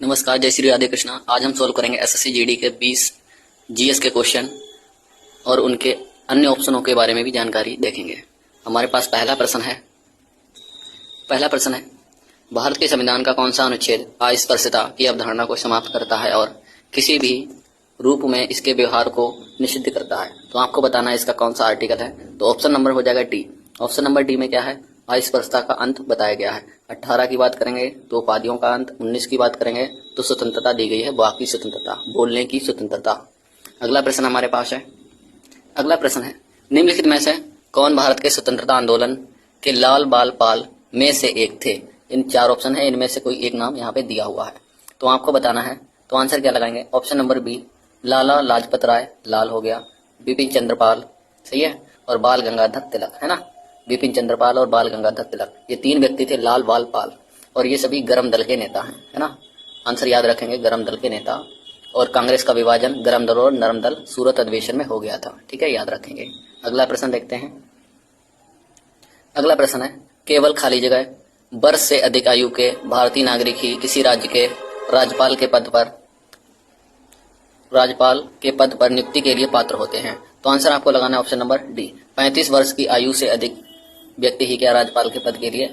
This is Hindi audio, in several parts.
नमस्कार, जय श्री राधे कृष्णा। आज हम सोल्व करेंगे एसएससी जीडी के 20 जीएस के क्वेश्चन और उनके अन्य ऑप्शनों के बारे में भी जानकारी देखेंगे। हमारे पास पहला प्रश्न है भारत के संविधान का कौन सा अनुच्छेद अस्पृश्यता की अवधारणा को समाप्त करता है और किसी भी रूप में इसके व्यवहार को निषिद्ध करता है। तो आपको बताना है इसका कौन सा आर्टिकल है। तो ऑप्शन नंबर हो जाएगा डी। ऑप्शन नंबर डी में क्या है, अस्पृश्यता का अंत बताया गया है। 18 की बात करेंगे तो उपाधियों का अंत, 19 की बात करेंगे तो स्वतंत्रता दी गई है, वाक की स्वतंत्रता, बोलने की स्वतंत्रता। अगला प्रश्न हमारे पास है। अगला प्रश्न है निम्नलिखित में से कौन भारत के स्वतंत्रता आंदोलन के लाल बाल पाल में से एक थे। इन चार ऑप्शन है, इनमें से कोई एक नाम यहाँ पे दिया हुआ है। तो आपको बताना है। तो आंसर क्या लगाएंगे, option number B Lala Lajpat Rai, लाल हो गया, बिपिन चंद्रपाल, सही है, और बाल गंगाधर तिलक, है ना। बिपिन चंद्रपाल और बाल गंगाधर तिलक, ये तीन व्यक्ति थे, लाल बाल पाल, और ये सभी गरम दल के नेता हैं, है ना। आंसर याद रखेंगे, गरम दल के नेता। और कांग्रेस का विभाजन गरम दल और नरम दल सूरत अधिवेशन में हो गया था, ठीक है, याद रखेंगे। अगला प्रश्न देखते हैं। अगला प्रश्न है केवल खाली जगह वर्ष से अधिक आयु के भारतीय नागरिक ही किसी राज्य के राज्यपाल के पद पर नियुक्ति के लिए पात्र होते हैं। तो आंसर आपको लगाना है ऑप्शन नंबर डी। 35 वर्ष की आयु से अधिक व्यक्ति ही क्या राज्यपाल के पद के लिए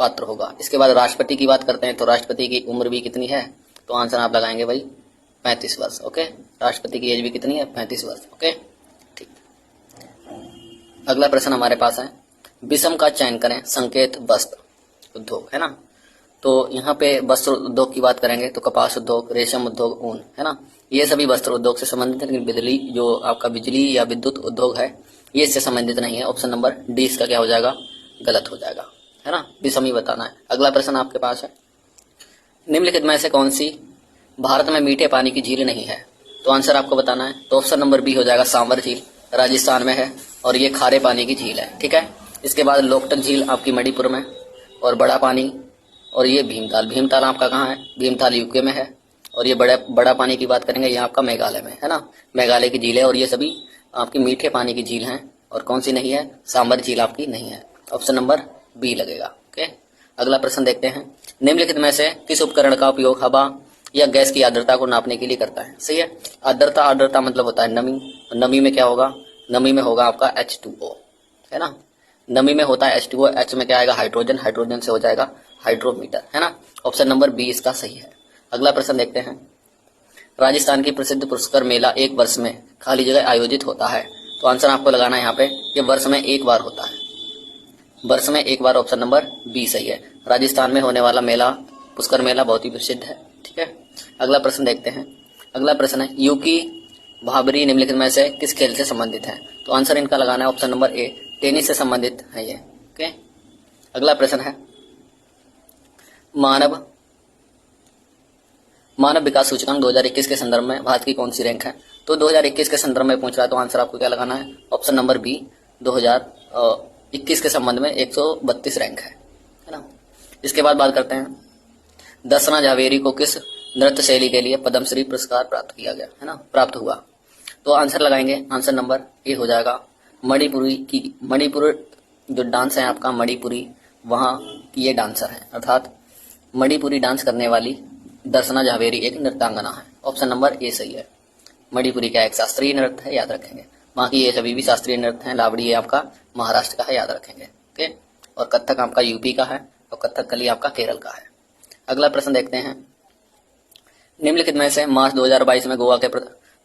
पात्र होगा। इसके बाद राष्ट्रपति की बात करते हैं। तो राष्ट्रपति की उम्र भी कितनी है, तो आंसर आप लगाएंगे भाई 35 वर्ष। ओके, राष्ट्रपति की एज भी कितनी है, 35 वर्ष। ओके, ठीक। अगला प्रश्न हमारे पास है विषम का चयन करें संकेत वस्त्र उद्योग, है ना। तो यहाँ पे वस्त्र उद्योग की बात करेंगे तो कपास उद्योग, रेशम उद्योग, ऊन, है ना, ये सभी वस्त्र उद्योग से संबंधित है। लेकिन बिजली जो आपका बिजली या विद्युत उद्योग है ये इससे संबंधित नहीं है। ऑप्शन नंबर डी इसका क्या हो जाएगा, गलत हो जाएगा, है ना, विषम ही बताना है। अगला प्रश्न आपके पास है निम्नलिखित में से कौन सी भारत में मीठे पानी की झील नहीं है। तो आंसर आपको बताना है। तो ऑप्शन नंबर बी हो जाएगा सांवर झील, राजस्थान में है और ये खारे पानी की झील है, ठीक है। इसके बाद लोकटक झील आपकी मणिपुर में, और बड़ा पानी, और ये भीमताल आपका कहाँ है, भीमताल यूके में है। और ये बड़ा पानी की बात करेंगे ये आपका मेघालय में, है ना, मेघालय की झील है। और ये सभी आपकी मीठे पानी की झील हैं। और कौन सी नहीं है, सांबर झील आपकी नहीं है। ऑप्शन नंबर बी लगेगा। ओके, अगला प्रश्न देखते हैं निम्नलिखित में से किस उपकरण का उपयोग हवा या गैस की आर्द्रता को नापने के लिए करता है। सही है, आर्द्रता मतलब होता है नमी। नमी में क्या होगा, नमी में होगा आपका H2O, है ना। नमी में होता है H2O, H में क्या आएगा हाइड्रोजन, हाइड्रोजन से हो जाएगा हाइड्रोमीटर, है ना। ऑप्शन नंबर बी इसका सही है। अगला प्रश्न देखते हैं राजस्थान की प्रसिद्ध पुष्कर मेला एक वर्ष में खाली जगह आयोजित होता है। तो आंसर आपको लगाना है यहाँ पे, ये वर्ष में एक बार होता है, वर्ष में एक बार। ऑप्शन नंबर बी सही है। राजस्थान में होने वाला मेला पुष्कर मेला बहुत ही प्रसिद्ध है, ठीक है। अगला प्रश्न देखते हैं। अगला प्रश्न है यूकी भाबरी निम्नलिखित में से किस खेल से संबंधित है। तो आंसर इनका लगाना है ऑप्शन नंबर ए, टेनिस से संबंधित है ये। ओके, अगला प्रश्न है मानव विकास सूचकांक 2021 के संदर्भ में भारत की कौन सी रैंक है। तो 2021 के संदर्भ में पूछ रहा है, तो आंसर आपको क्या लगाना है, ऑप्शन नंबर बी 2021 के संबंध में 132 रैंक है ना। इसके बाद बात करते हैं दर्शना जावेरी को किस नृत्य शैली के लिए पद्मश्री पुरस्कार प्राप्त किया गया, है ना, प्राप्त हुआ। तो आंसर लगाएंगे, आंसर नंबर ए हो जाएगा मणिपुर जो डांस है आपका मणिपुरी, वहाँ की ये डांसर है, अर्थात मणिपुरी डांस करने वाली दर्शना जावेरी एक नृत्यांगना है। ऑप्शन नंबर ए सही है। मणिपुरी का एक शास्त्रीय नृत्य है, याद रखेंगे। बाकी ये सभी भी शास्त्रीय नृत्य है। लावड़ी ये आपका महाराष्ट्र का है, याद रखेंगे। ओके, और कथक आपका यूपी का है और कथकली आपका केरल का है। अगला प्रश्न देखते हैं निम्नलिखित में से मार्च 2022 में गोवा के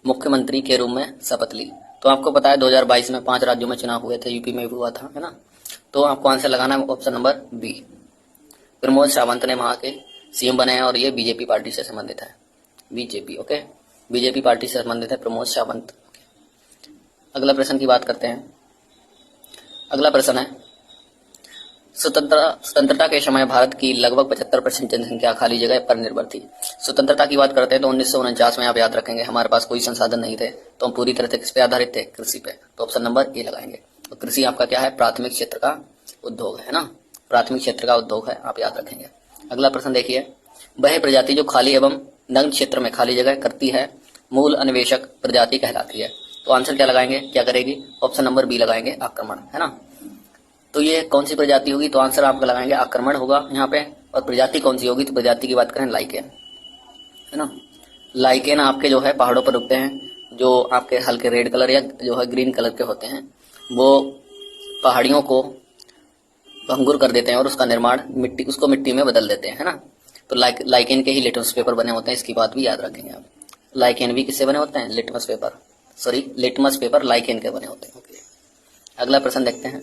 मुख्यमंत्री के रूप में शपथ ली। तो आपको पता है 2022 में 5 राज्यों में चुनाव हुए थे, यूपी में भी हुआ था, है ना। तो आपको आंसर लगाना है option number B, Pramod Sawant ने वहां के सीएम बने हैं और ये बीजेपी पार्टी से संबंधित है, बीजेपी। ओके, बीजेपी पार्टी से संबंधित है प्रमोद सावंत। अगला प्रश्न की बात करते हैं। अगला प्रश्न है स्वतंत्रता के समय भारत की लगभग 75% जनसंख्या खाली जगह पर निर्भर थी। स्वतंत्रता की बात करते हैं तो 1949 में आप याद रखेंगे हमारे पास कोई संसाधन नहीं थे, तो हम पूरी तरह से किस पे आधारित थे, कृषि पे। तो ऑप्शन नंबर ए लगाएंगे। तो कृषि आपका क्या है, प्राथमिक क्षेत्र का उद्योग है ना, प्राथमिक क्षेत्र का उद्योग है, आप याद रखेंगे। अगला प्रश्न देखिए वह प्रजाति जो खाली एवं नग्न क्षेत्र में खाली जगह करती है मूल अन्वेषक प्रजाति कहलाती है। तो आंसर क्या लगाएंगे, क्या करेगी, ऑप्शन नंबर बी लगाएंगे, आक्रमण, है ना। तो ये कौन सी प्रजाति होगी, तो आंसर आपका लगाएंगे आक्रमण होगा यहाँ पे। और प्रजाति कौन सी होगी, तो प्रजाति की बात करें लाइकेन, है ना। लाइकेन आपके जो है पहाड़ों पर उगते हैं, जो आपके हल्के रेड कलर या जो है ग्रीन कलर के होते हैं, वो पहाड़ियों को भंगुर कर देते हैं और उसका निर्माण उसको मिट्टी में बदल देते हैं, है ना। तो लाइकेन के ही लिटमस पेपर बने होते हैं, इसकी बात भी याद रखेंगे आप। लाइकेन भी किससे बने होते हैं? लिटमस पेपर लाइकेन के बने होते हैं। ओके, अगला प्रश्न देखते हैं।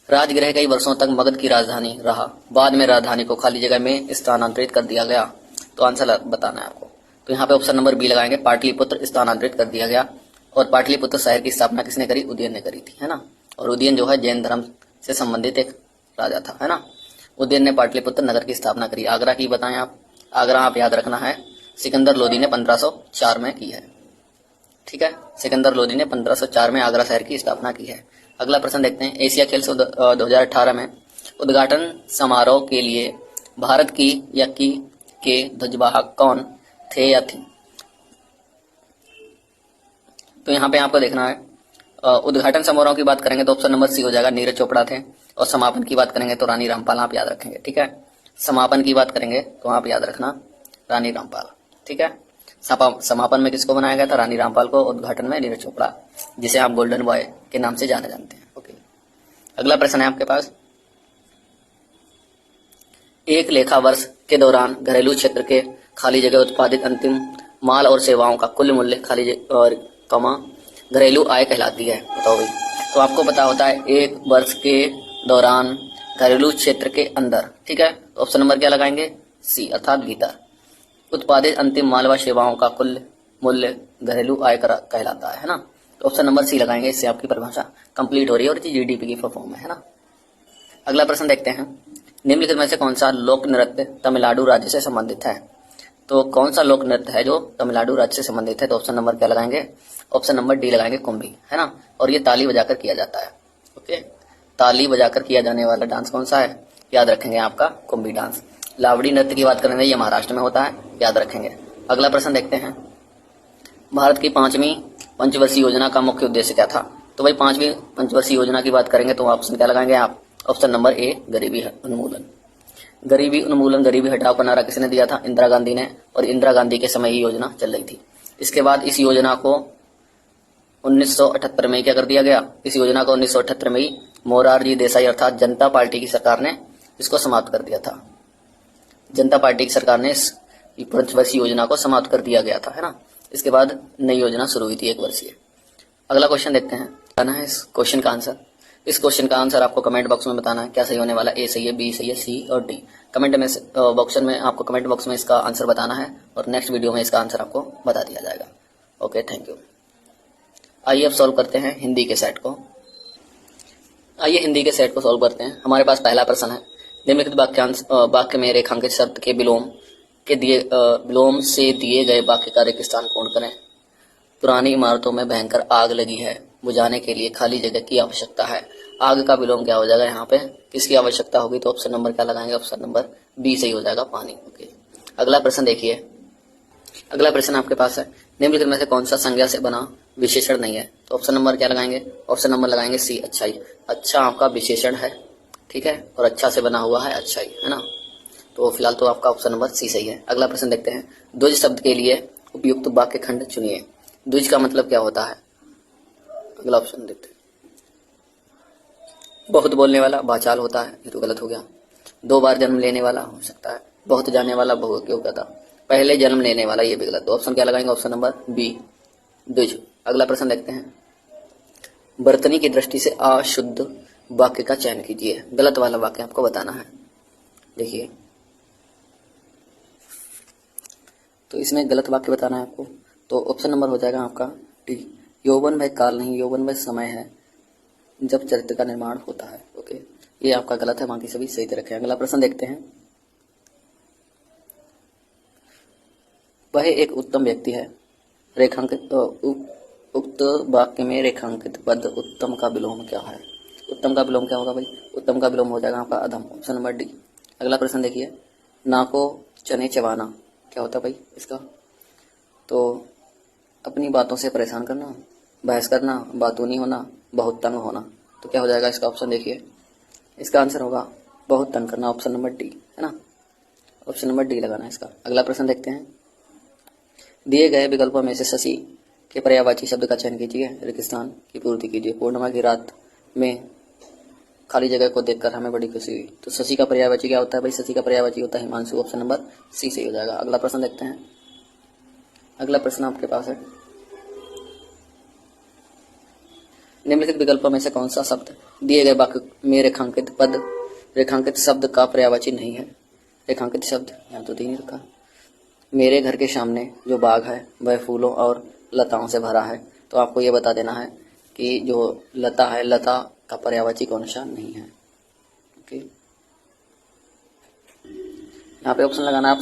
राजगृह कई वर्षों तक मगध की राजधानी रहा, बाद में राजधानी को खाली जगह में स्थानांतरित कर दिया गया। तो आंसर बताना है आपको। तो यहाँ पे ऑप्शन नंबर बी लगाएंगे, पाटलिपुत्र स्थानांतरित कर दिया गया। और पाटलिपुत्र शहर की स्थापना किसने करी? उदयन ने करी थी, है ना। और उदयन जो है जैन धर्म से संबंधित एक राजा था, है ना। उदयन ने पाटलिपुत्र नगर की स्थापना करी। आगरा की बताएं आप। आगरा आप याद रखना है, सिकंदर लोदी ने 1504 में की है, ठीक है। सिकंदर लोदी ने 1504 में आगरा शहर की स्थापना की है। अगला प्रश्न देखते हैं। एशिया खेल 2018 में उद्घाटन समारोह के लिए भारत की या की के ध्वजवाहक कौन थे या थी? तो यहाँ पे आपको देखना है, उद्घाटन समारोह की बात करेंगे तो ऑप्शन नंबर सी हो जाएगा, नीरज चोपड़ा थे। और समापन की बात करेंगे तो रानी रामपाल, आप याद रखेंगे, ठीक है। समापन की बात करेंगे तो आप याद रखना रानी रामपाल, ठीक है। समापन में किसको बनाया गया था? रानी रामपाल को। उद्घाटन में नीरज चोपड़ा, जिसे आप गोल्डन बॉय के नाम से जाने जानते हैं। ओके, अगला प्रश्न है आपके पास। एक लेखा वर्ष के दौरान घरेलू क्षेत्र के खाली जगह उत्पादित अंतिम माल और सेवाओं का कुल मूल्य खाली और घरेलू आय कहलाती है। बताओ भाई। तो आपको पता होता है एक वर्ष के दौरान घरेलू क्षेत्र के अंदर, ठीक है। तो ऑप्शन नंबर क्या लगाएंगे? सी, अर्थात भीतर उत्पादित अंतिम माल व सेवाओं का कुल मूल्य घरेलू आय कहलाता है ना। तो ऑप्शन नंबर सी लगाएंगे, इससे आपकी परिभाषा कंप्लीट हो रही है और जीडीपी की फॉर्म है ना। अगला प्रश्न देखते हैं। निम्नलिखित में से कौन सा लोक नृत्य तमिलनाडु राज्य से संबंधित है? तो कौन सा लोक नृत्य है जो तमिलनाडु राज्य से संबंधित है? तो ऑप्शन नंबर क्या लगाएंगे? ऑप्शन नंबर डी लगाएंगे, कुंभी, है ना। और ये ताली बजाकर किया जाता है। ओके, ताली बजाकर किया जाने वाला डांस कौन सा है? याद रखेंगे आपका कुंभी डांस। लावड़ी नृत्य की बात करेंगे, ये महाराष्ट्र में होता है, याद रखेंगे। अगला प्रश्न देखते हैं। भारत की 5वीं पंचवर्षीय योजना का मुख्य उद्देश्य क्या था? तो भाई 5वीं पंचवर्षीय योजना की बात करेंगे तो ऑप्शन क्या लगाएंगे आप? ऑप्शन नंबर ए, गरीबी उन्मूलन। गरीबी उन्मूलन, गरीबी हटाओ का नारा किसने दिया था? इंदिरा गांधी ने। और इंदिरा गांधी के समय ही योजना चल रही थी। इसके बाद इस योजना को 1978 में क्या कर दिया गया? इस योजना को 1978 में ही मोरारजी देसाई अर्थात जनता पार्टी की सरकार ने इसको समाप्त कर दिया था। जनता पार्टी की सरकार ने इस पंचवर्षीय योजना को समाप्त कर दिया गया था, है ना। इसके बाद नई योजना शुरू हुई थी, 1 वर्षीय। अगला क्वेश्चन देखते हैं, बताना है इस क्वेश्चन का आंसर। इस क्वेश्चन का आंसर आपको कमेंट बॉक्स में बताना है, क्या सही होने वाला? ए सही है, बी सही है, सी और डी। कमेंट में बॉक्स में आपको कमेंट बॉक्स में इसका आंसर बताना है और नेक्स्ट वीडियो में इसका आंसर आपको बता दिया जाएगा। Okay, thank you. आइए अब सॉल्व करते हैं हिंदी के सेट को। आइए हिंदी के सेट को सॉल्व करते हैं। हमारे पास पहला प्रश्न है, निम्नलिखित वाक्य में रेखांकित शब्द के विलोम से दिए गए वाक्य का रेख स्थान पूर्ण करें। पुरानी इमारतों में भयंकर आग लगी है, बुझाने के लिए खाली जगह की आवश्यकता है। आग का विलोम क्या हो जाएगा? यहाँ पे किसकी आवश्यकता होगी? तो ऑप्शन नंबर क्या लगाएंगे? ऑप्शन नंबर बी सही हो जाएगा, पानी। ओके, अगला प्रश्न देखिए। अगला प्रश्न आपके पास है, निम्नलिखित में से कौन सा संज्ञा से बना विशेषण नहीं है? तो ऑप्शन नंबर क्या लगाएंगे? ऑप्शन नंबर लगाएंगे सी, अच्छाई। अच्छा आपका विशेषण है, ठीक है, और अच्छा से बना हुआ है अच्छाई, है ना। तो फिलहाल तो आपका ऑप्शन नंबर सी सही है। अगला प्रश्न देखते हैं, द्विज शब्द के लिए उपयुक्त वाक्य खंड चुनिए। द्विज का मतलब क्या होता है? अगला ऑप्शन देखते हैं, बहुत बोलने वाला, वाचाल होता है, ये तो गलत हो गया। 2 बार जन्म लेने वाला हो सकता है, बहुत जाने वाला, बहुत क्यों कहता, पहले जन्म लेने वाला, ये भी गलत। तो ऑप्शन क्या लगाएंगे? ऑप्शन नंबर बी, द्विज। अगला प्रश्न देखते हैं, बर्तनी की दृष्टि से अशुद्ध वाक्य का चयन कीजिए। गलत वाला वाक्य आपको बताना है। देखिए, तो इसमें गलत वाक्य बताना है आपको। तो ऑप्शन नंबर हो जाएगा आपका डी, यौवन वह काल नहीं, यौवन वह समय है जब चरित्र का निर्माण होता है। ओके, ये आपका गलत है, बाकी सभी सही रखे। अगला प्रश्न देखते हैं, वह एक उत्तम व्यक्ति है, रेखांकित उक्त वाक्य में रेखांकित पद उत्तम का विलोम क्या है? उत्तम का विलोम क्या होगा भाई? उत्तम का विलोम हो जाएगा आपका अधम, ऑप्शन नंबर डी। अगला प्रश्न देखिए, नाको चने चबाना क्या होता है भाई इसका? तो अपनी बातों से परेशान करना, बहस करना, बातूनी होना, बहुत तंग होना। तो क्या हो जाएगा इसका? ऑप्शन देखिए, इसका आंसर होगा बहुत तंग करना, ऑप्शन नंबर डी, है ना। ऑप्शन नंबर डी लगाना है इसका। अगला प्रश्न देखते हैं, दिए गए विकल्पों में से शशि के पर्यायवाची शब्द का चयन कीजिए, रेगिस्तान की पूर्ति कीजिए। पूर्णिमा की रात में खाली जगह को देखकर हमें बड़ी खुशी हुई। तो शशि का पर्यायवाची क्या होता है भाई? शशि का पर्यायवाची होता है हिमांशु। ऑप्शन नंबर सी सही हो जाएगा। अगला प्रश्न देखते हैं। अगला प्रश्न आपके पास है, निम्नलिखित विकल्पों में से कौन सा शब्द दिए गए वाक्य में रेखांकित शब्द का पर्यायवाची नहीं है? रेखांकित शब्द यहाँ तो दे नहीं रखा। मेरे घर के सामने जो बाग है वह फूलों और लताओं से भरा है। तो आपको ये बता देना है कि जो लता है, लता का पर्यायवाची कौन सा नहीं है। ओके, यहाँ पे ऑप्शन लगाना है,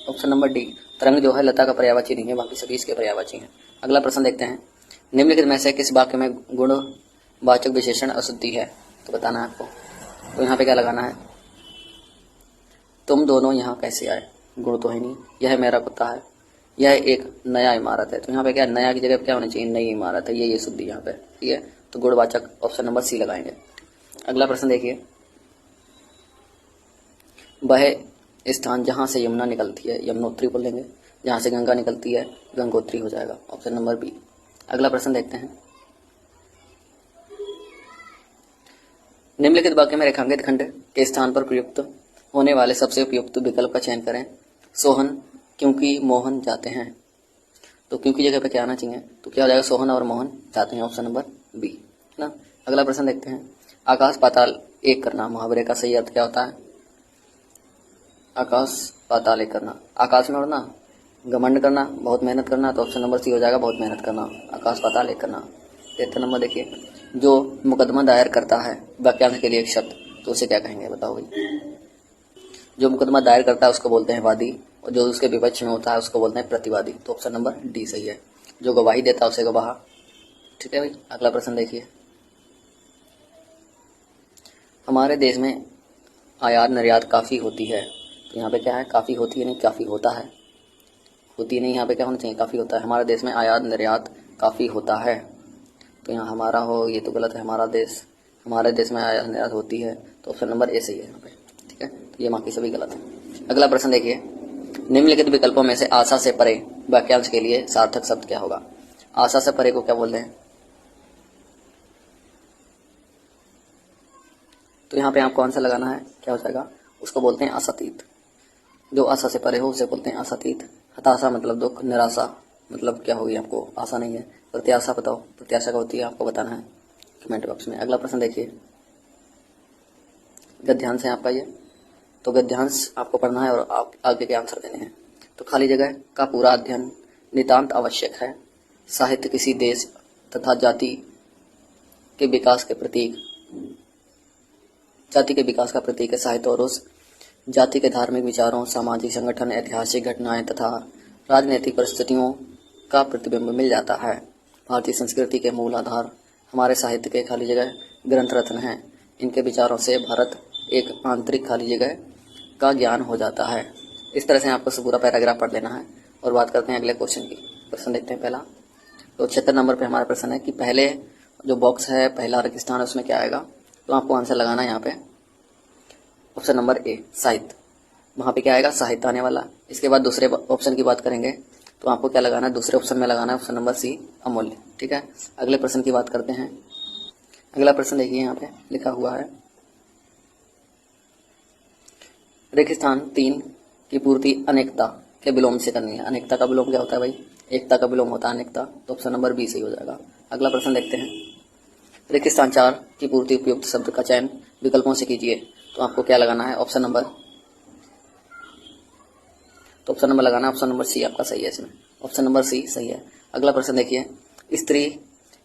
ऑप्शन नंबर डी। तरंग जो है लता का पर्यायवाची नहीं है, बाकी सभी इसके पर्यायवाची हैं। अगला प्रश्न देखते हैं। निम्नलिखित में से किस वाक्य में गुणवाचक विशेषण अशुद्धि है? तो बताना है आपको। तो यहाँ पे क्या लगाना है? तुम दोनों यहाँ कैसे आए? गुण तो है नहीं। यह मेरा कुत्ता है। यह एक नया इमारत है। तो यहाँ पे क्या, नया की जगह क्या होनी चाहिए? नई इमारत है। ये शुद्धि यहाँ पे, ठीक है। तो गुणवाचक ऑप्शन नंबर सी लगाएंगे। अगला प्रश्न देखिए। वह स्थान जहाँ से यमुना निकलती है, यमुनोत्री बोलेंगे। जहाँ से गंगा निकलती है, गंगोत्री हो जाएगा। Option number B. अगला प्रश्न देखते हैं। निम्नलिखित वाक्य में रेखांकित खंड के स्थान पर प्रयुक्त होने वाले सबसे उपयुक्त विकल्प का चयन करें। सोहन क्योंकि मोहन जाते हैं। तो क्योंकि जगह पे क्या आना चाहिए? तो क्या हो जाएगा? सोहन और मोहन जाते हैं। ऑप्शन नंबर बी, है ना। अगला प्रश्न देखते हैं। आकाश पाताल एक करना मुहावरे का सही अर्थ क्या होता है? आकाश पाताल एक करना, आकाश में उड़ना, घमंड करना, बहुत मेहनत करना। तो ऑप्शन नंबर सी हो जाएगा, बहुत मेहनत करना। आकाश पाताल एक करना। 73 नंबर देखिए। जो मुकदमा दायर करता है वाक्यांश के लिए एक शब्द, तो उसे क्या कहेंगे? बताओ भाई। जो मुकदमा दायर करता है उसको बोलते हैं वादी, और जो उसके विपक्ष में होता है उसको बोलते हैं प्रतिवादी। तो ऑप्शन नंबर डी सही है। जो गवाही देता है उसे गवाह, ठीक है भाई। अगला प्रश्न देखिए। हमारे देश में आयात निर्यात काफ़ी होती है। तो यहाँ पे क्या है? काफ़ी होती है नहीं, काफ़ी होता है। होती नहीं, यहाँ पे क्या होना चाहिए? काफ़ी होता है। हमारे देश में आयात निर्यात काफ़ी होता है। तो यहाँ हमारा हो, ये तो गलत है। हमारे देश में आयात निर्यात होती है। तो ऑप्शन नंबर ए सही है यहाँ पे, ठीक है। तो ये बाकी सभी गलत है। अगला प्रश्न देखिए। निम्नलिखित विकल्पों में से आशा से परे वाक्यांश के लिए सार्थक शब्द क्या होगा? आशा से परे को क्या बोलते हैं? तो यहाँ पे आपको आंसर लगाना है, क्या हो जाएगा? उसको बोलते हैं आशातीत। जो आशा से परे हो उसे बोलते हैं आशातीत। हताशा मतलब दुख, निराशा मतलब क्या होगी? आपको आशा नहीं है। प्रत्याशा बताओ, प्रत्याशा का होती है, आपको बताना है कमेंट बॉक्स में। अगला प्रश्न देखिए। गद्यांश है आपका ये, तो गद्यांश आपको पढ़ना है और आप आगे के आंसर देने हैं। तो खाली जगह का पूरा अध्ययन नितांत आवश्यक है। साहित्य किसी देश तथा जाति के विकास का प्रतीक है। साहित्य और उस जाति के धार्मिक विचारों, सामाजिक संगठन, ऐतिहासिक घटनाएं तथा राजनीतिक परिस्थितियों का प्रतिबिंब मिल जाता है। भारतीय संस्कृति के मूल आधार हमारे साहित्य के खाली जगह ग्रंथ रत्न हैं। इनके विचारों से भारत एक आंतरिक खाली जगह का ज्ञान हो जाता है। इस तरह से आपको पूरा पैराग्राफ पढ़ लेना है। और बात करते हैं अगले क्वेश्चन की। प्रश्न देखते हैं पहला। तो 76 नंबर पे हमारा प्रश्न है कि पहले जो बॉक्स है, पहला रेगिस्तान है, उसमें क्या आएगा? तो आपको आंसर लगाना है यहाँ पे ऑप्शन नंबर ए, साहित्य। वहाँ पे क्या आएगा? साहित्य आने वाला। इसके बाद दूसरे ऑप्शन की बात करेंगे तो आपको क्या लगाना है? दूसरे ऑप्शन में लगाना है ऑप्शन नंबर सी, अमूल्य, ठीक है। अगले प्रश्न की बात करते हैं। अगला प्रश्न देखिए, यहाँ पे लिखा हुआ है रेगिस्तान 3 की पूर्ति अनेकता के विलोम से करनी है। अनेकता का विलोम क्या होता है भाई? एकता का विलोम होता है अनेकता। तो ऑप्शन नंबर बी सही हो जाएगा। अगला प्रश्न देखते हैं। रेगिस्तान 4 की पूर्ति उपयुक्त शब्द का चयन विकल्पों से कीजिए। तो आपको क्या लगाना है? ऑप्शन नंबर लगाना है ऑप्शन नंबर सी आपका सही है। इसमें ऑप्शन नंबर सी सही है। अगला प्रश्न देखिए।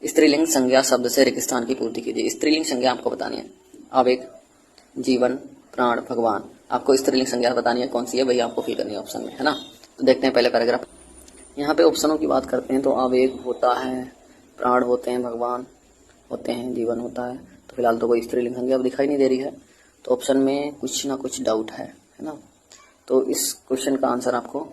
स्त्रीलिंग संज्ञा शब्द से रेगिस्तान की पूर्ति कीजिए। स्त्रीलिंग संज्ञा आपको बतानी है। आवेग, जीवन, प्राण, भगवान। आपको स्त्रीलिंग संज्ञा बतानी है, कौन सी है वही आपको फिल करनी है ऑप्शन में, है ना। तो देखते हैं पहले पैराग्राफ। यहाँ पे ऑप्शनों की बात करते हैं तो आवेग होता है, प्राण होते हैं, भगवान होते हैं, जीवन होता है। तो फिलहाल तो कोई स्त्रीलिंग संज्ञा अब दिखाई नहीं दे रही है। तो ऑप्शन में कुछ ना कुछ डाउट है ना। तो इस क्वेश्चन का आंसर आपको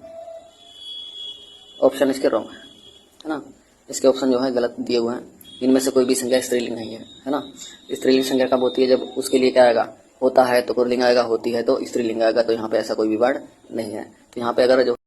ऑप्शन इसके रॉन्ग है ना। इसके ऑप्शन जो है गलत दिए हुए हैं। इनमें से कोई भी संज्ञा स्त्रीलिंग नहीं है ना। स्त्रीलिंग संज्ञा कब होती है? जब उसके लिए क्या आएगा? होता है तो पुल्लिंग आएगा, होती है तो स्त्रीलिंग आएगा। तो यहाँ पे ऐसा कोई भी वर्ड नहीं है। तो यहाँ पे अगर जो